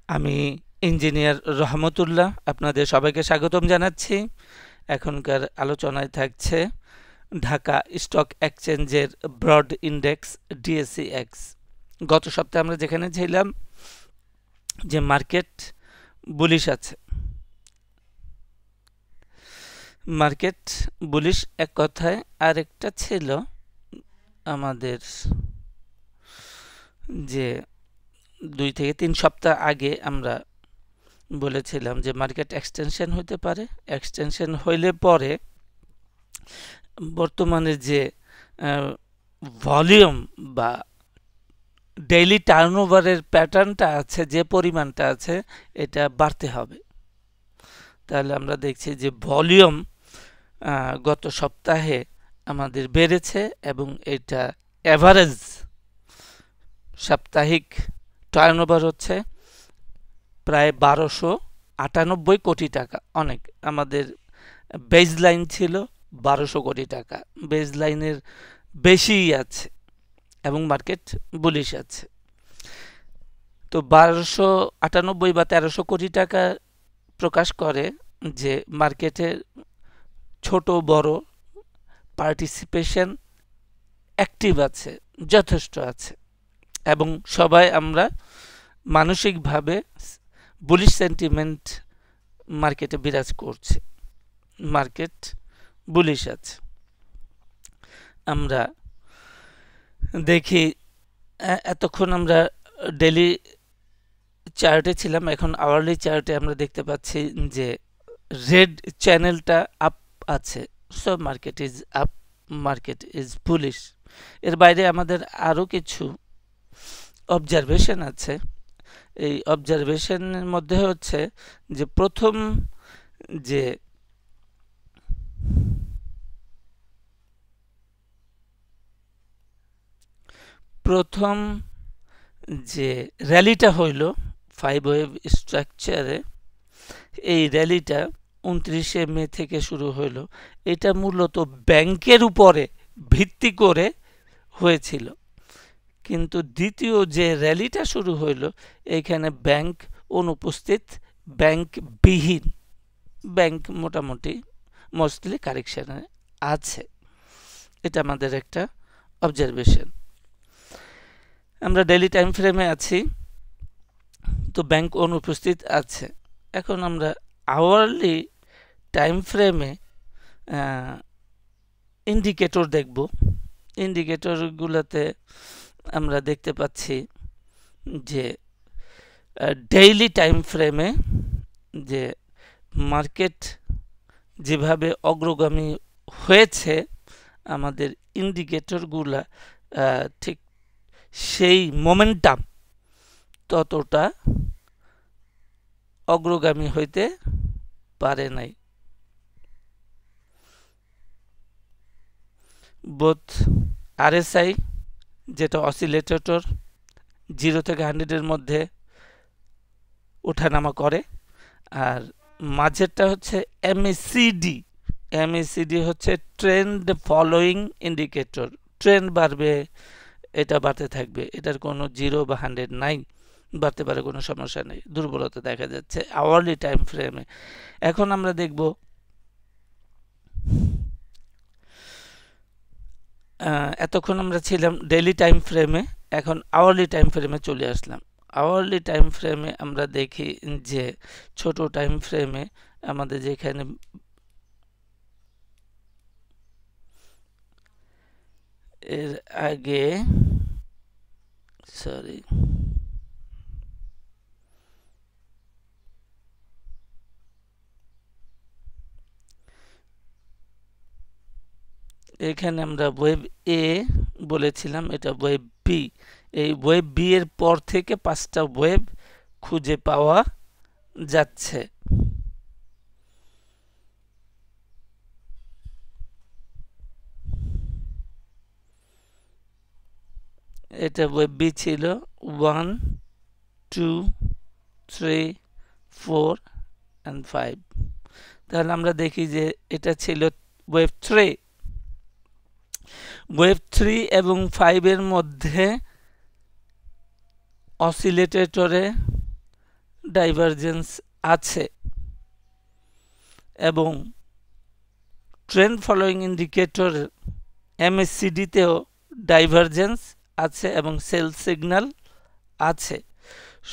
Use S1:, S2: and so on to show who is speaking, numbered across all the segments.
S1: আমি ইঞ্জিনিয়ার রহমতুল্লাহ আপনাদের সবাইকে স্বাগতম জানাচ্ছি। এখনকার আলোচনায় থাকছে ঢাকা স্টক এক্সচেঞ্জের ব্রড ইন্ডেক্স ডিএসইএক্স। গত সপ্তাহে আমরা যেখানে ছিলাম যে মার্কেট বুলিশ আছে, মার্কেট বুলিশ এক কথায়, আরেকটা ছিল আমাদের যে 2 থেকে 3 সপ্তাহ আগে আমরা বলেছিলাম যে মার্কেট এক্সটেনশন হতে পারে। এক্সটেনশন হইলে পরে বর্তমানে যে ভলিউম বা ডেইলি টার্নওভারের প্যাটার্নটা আছে, যে পরিমাণটা আছে, এটা বাড়তে হবে। তাহলে আমরা দেখছি যে ভলিউম গত সপ্তাহে আমাদের বেড়েছে এবং এটা এভারেজ সাপ্তাহিক টার্নওভার হচ্ছে প্রায় 1298 কোটি টাকা। অনেক, আমাদের বেজ লাইন ছিল 1200 কোটি টাকা, বেজ লাইনের বেশিই আছে এবং মার্কেট বুলিশ আছে। তো 1298 বা 1300 কোটি টাকা প্রকাশ করে যে মার্কেটের ছোট বড় পার্টিসিপেশন অ্যাক্টিভ আছে, যথেষ্ট আছে, এবং সবাই আমরা মানসিকভাবে বুলিশ সেন্টিমেন্ট মার্কেটে বিরাজ করছে, মার্কেট বুলিশ আছে। আমরা দেখি এতক্ষণ আমরা ডেইলি চার্টে ছিলাম, এখন আওয়ারলি চার্টে আমরা দেখতে পাচ্ছি যে রেড চ্যানেলটা আপ আছে। So market is up, market is bullish. এর বাইরে আমাদের আরও কিছু অবজারভেশন আছে। এই অবজারভেশনের মধ্যে হচ্ছে যে প্রথম যে র্যালিটা হইল 5 ওয়েভ স্ট্রাকচারে, এই র্যালিটা 29শে মে থেকে শুরু হইল। এটা মূলত ব্যাংকের উপরে ভিত্তি করে হয়েছিল, কিন্তু দ্বিতীয় যে র্যালিটা শুরু হইল এইখানে ব্যাংক অনুপস্থিত, ব্যাংক বিহীন, ব্যাংক মোটামুটি মোস্টলি কারেকশনে আছে। এটা আমাদের একটা অবজারভেশন। আমরা ডেইলি টাইম ফ্রেমে আছি, তো ব্যাংক অনুপস্থিত আছে। এখন আমরা আওয়ারলি টাইম ফ্রেমে ইন্ডিকেটর দেখব। ইন্ডিকেটরগুলোতে আমরা দেখতে পাচ্ছি যে ডেইলি টাইম ফ্রেমে যে মার্কেট যেভাবে অগ্রগামী হয়েছে, আমাদের ইন্ডিকেটরগুলা ঠিক সেই মোমেন্টাম ততটা অগ্রগামী হইতে পারে নাই। বোথ আরএসআই, যেটা অসিলেটর 0 থেকে 100-এর মধ্যে ওঠানামা করে, আর মাঝেরটা হচ্ছে এমএসিডি। এমএসিডি হচ্ছে ট্রেন্ড ফলোয়িং ইন্ডিকেটর। ট্রেন্ড বাড়বে, এটা বাড়তে থাকবে, এটার কোনো 0 বা 100 নাই, বাড়তে পারে, কোনো সমস্যা নেই। দুর্বলতা দেখা যাচ্ছে আওয়ারলি টাইম ফ্রেমে। এখন আমরা দেখব এতক্ষণ আমরা ছিলাম ডেইলি টাইম ফ্রেমে, এখন আওয়ারলি টাইম ফ্রেমে চলে আসলাম। আওয়ারলি টাইম ফ্রেমে আমরা দেখি যে ছোট টাইম ফ্রেমে আমাদের যেখানে এর আগে এখানে আমরা ওয়েব এ বলেছিলাম, এটা ওয়েব বি। এই ওয়েব বি এর পর থেকে 5টা ওয়েব খুঁজে পাওয়া যাচ্ছে। এটা ওয়েব বি ছিল 1, 2, 3, 4 and 5। তাহলে আমরা দেখি যে এটা ছিল ওয়েব 3। ওয়েব 3 এবং 5 এর মধ্যে অসিলেটরে ডাইভারজেন্স আছে এবং ট্রেন্ড ফলোয়িং ইন্ডিকেটর MACD তেও ডাইভারজেন্স আছে এবং সেল সিগন্যাল আছে।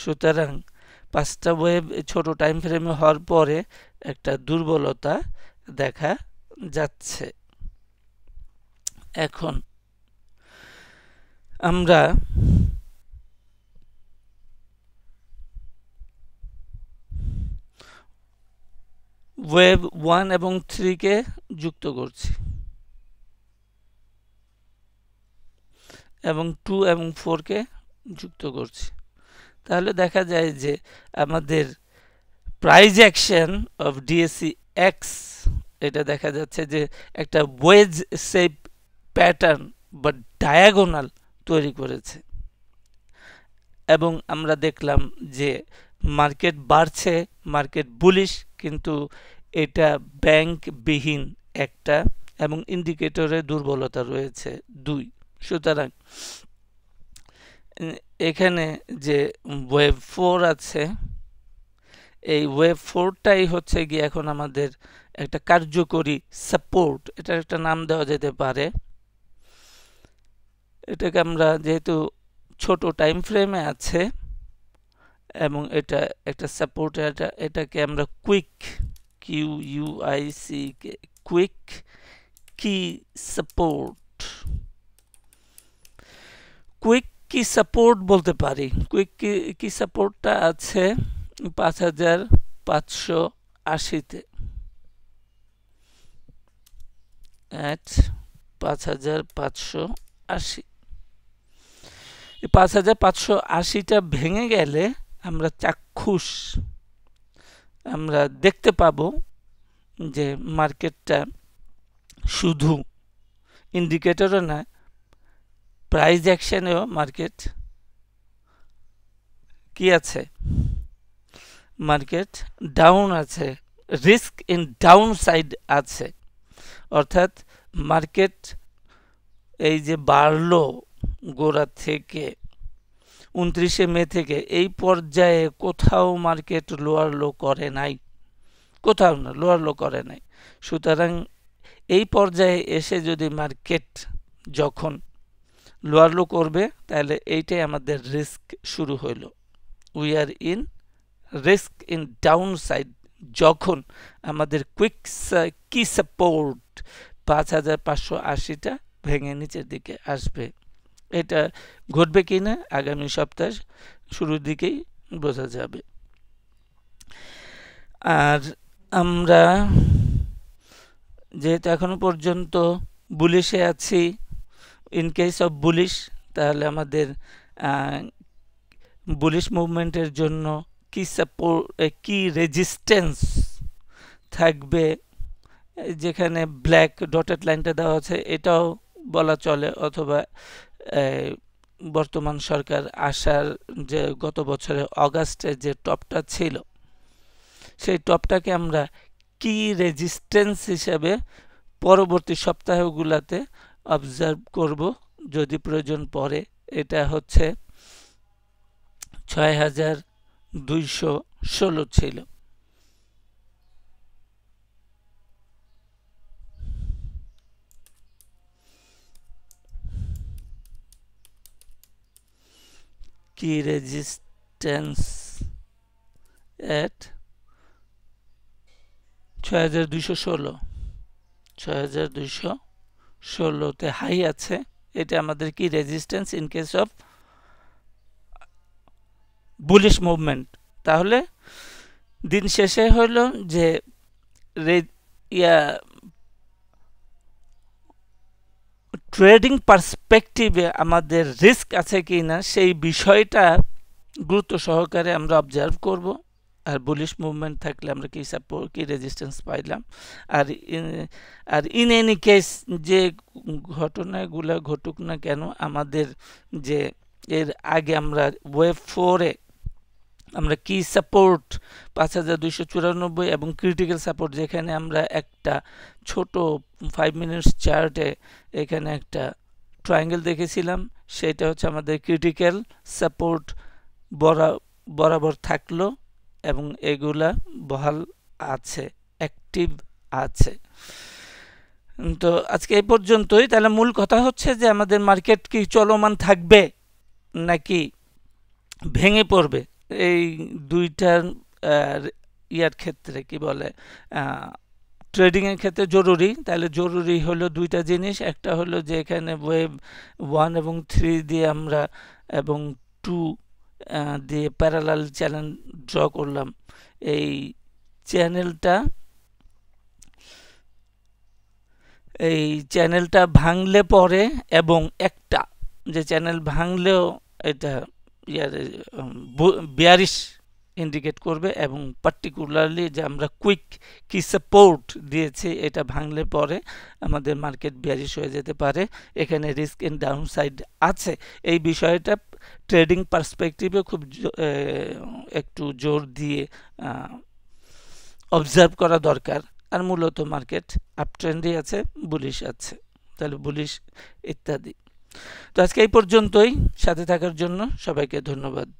S1: সুতরাং পাঁচটা ওয়েভ ছোট টাইম ফ্রেমে হওয়ার পরে একটা দুর্বলতা দেখা যাচ্ছে। এখন আমরা ওয়েভ 1 এবং 3 কে যুক্ত করছি এবং 2 এবং 4 কে যুক্ত করছি। তাহলে দেখা যায় যে আমাদের price action of DSE X এটা দেখা যাচ্ছে যে একটা ওয়েজ শেপ প্যাটার্ন বা ডায়াগোনাল তৈরি করেছে এবং আমরা দেখলাম যে মার্কেট বাড়ছে, মার্কেট বুলিশ, কিন্তু এটা ব্যাংকবিহীন একটা এবং ইন্ডিকেটরে দুর্বলতা রয়েছে 2। সুতরাং এখানে যে ওয়েভ 4 আছে, এই ওয়েভ 4টাই হচ্ছে গিয়ে এখন আমাদের একটা কার্যকরী সাপোর্ট, এটার একটা নাম দেওয়া যেতে পারে। এটাকে আমরা যেহেতু ছোট টাইম ফ্রেমে আছে এবং এটা একটা সাপোর্ট, এটাকে আমরা কুইক QUIC কুইক কি সাপোর্ট, কুইক কি সাপোর্ট বলতে পারি। কুইক কি সাপোর্টটা আছে 5580-তে, at 5580। এই 5580টা ভেঙে গেলে আমরা চাক্ষুষ আমরা দেখতে পাবো যে মার্কেটটা শুধু ইন্ডিকেটরও না, প্রাইস অ্যাকশনেও মার্কেট কি আছে, মার্কেট ডাউন আছে, রিস্ক ইন ডাউন সাইড আছে। অর্থাৎ মার্কেট এই যে বাড়লো গোড়া থেকে 29শে মে থেকে এই পর্যায়ে কোথাও মার্কেট লোয়ার লো করে নাই, কোথাও না লোয়ার লো করে নাই। সুতরাং এই পর্যায়ে এসে যদি মার্কেট যখন লোয়ার লো করবে তাহলে এইটাই আমাদের রিস্ক শুরু হইল। We are in risk in down side. যখন আমাদের কুইক কি সাপোর্ট 5580টা ভেঙে নিচের দিকে আসবে, এটা ঘটবে কিনা আগামী সপ্তাহ শুরুর দিকেই বোঝা যাবে। আর আমরা যেহেতু এখনো পর্যন্ত বুলিশে আছি, ইন কেস অফ বুলিশ, তাহলে আমাদের বুলিশ মুভমেন্টের জন্য কি সাপোর্ট, কি রেজিস্ট্যান্স থাকবে, যেখানে ব্ল্যাক ডটেড লাইনটা দেওয়া আছে এটাও বলা চলে, অথবা বর্তমান সরকার আসার যে গত বছরের অগাস্টে যে টপটা ছিল সেই টপটাকে আমরা কি রেজিস্ট্যান্স হিসাবে পরবর্তী সপ্তাহগুলোতে অবজার্ভ করব যদি প্রয়োজন পড়ে। এটা হচ্ছে 6216 ছিল। কি রেজিস্ট্যান্স এট 6216তে হাই আছে। এটা আমাদের কি resistance in case of bullish movement. তাহলে দিন শেষে হলো যে ট্রেডিং পার্সপেক্টিভে আমাদের রিস্ক আছে কি না সেই বিষয়টা গুরুত্ব সহকারে আমরা অবজার্ভ করব। আর বুলিশ মুভমেন্ট থাকলে আমরা কি সাপোর্ট কি রেজিস্ট্যান্স পাইলাম। আর ইন এনি কেস যে ঘটনাগুলো ঘটুক না কেন, আমাদের যে এর আগে আমরা ওয়েভ 4-এ আমরা কি সাপোর্ট 5294 এবং ক্রিটিক্যাল সাপোর্ট, যেখানে আমরা একটা ছোট 5 মিনিটস চার্টে এখানে একটা ট্রায়াঙ্গেল দেখেছিলাম, সেটা হচ্ছে আমাদের ক্রিটিক্যাল সাপোর্ট বরাবর থাকলো এবং এগুলা বহাল আছে, অ্যাক্টিভ আছে। তো আজকে এই পর্যন্তই। তাহলে মূল কথা হচ্ছে যে আমাদের মার্কেট কি চলমান থাকবে নাকি ভেঙে পড়বে, এই দুইটার ইয়ার ক্ষেত্রে কি বলে ট্রেডিংয়ের ক্ষেত্রে জরুরি। তাহলে জরুরি হলো দুইটা জিনিস, একটা হলো যে এখানে ওয়েভ 1 এবং 3 দিয়ে আমরা এবং 2 দিয়ে প্যারালাল চ্যানেল ড্র করলাম। এই চ্যানেলটা ভাঙলে পরে এবং একটা যে চ্যানেল ভাঙলেও এটা বিয়ারিশ ইন্ডিকেট করবে, এবং পার্টিকুলারলি যে আমরা কুইক কি সাপোর্ট দিয়েছি এটা ভাঙলে পরে আমাদের মার্কেট বিয়ারিশ হয়ে যেতে পারে। এখানে রিস্ক ইন ডাউনসাইড আছে, এই বিষয়টা ট্রেডিং পার্সপেক্টিভে খুব একটু জোর দিয়ে অবজার্ভ করা দরকার। আর মূলত মার্কেট আপ ট্রেন্ডই আছে, বুলিশ আছে, তাহলে বুলিশ ইত্যাদি। তো আজকে এই পর্যন্তই, সাথে থাকার জন্য সবাইকে ধন্যবাদ।